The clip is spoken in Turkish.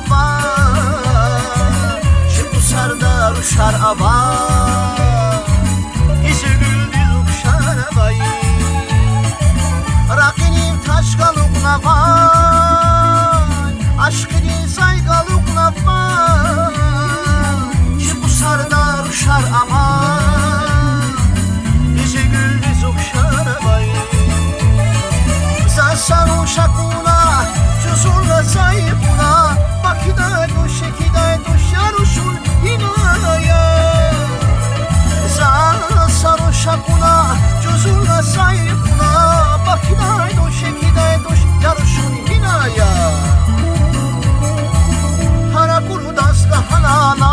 var. Şimdi sardar uşar avar, yüzü güldüz uşar vay. Rakinin taş galukna vay, aşkının say galukna vay. Şimdi sardar uşar avar, yüzü güldüz uşar vay. Zasar uşakuna, çözurla sayıpuna, bakida duşekida duşar uşul hinaya. Zasar uşakuna, çözurla sayıpuna, bakida duşekida duşar uşul hinaya. Hara kuru dasla halana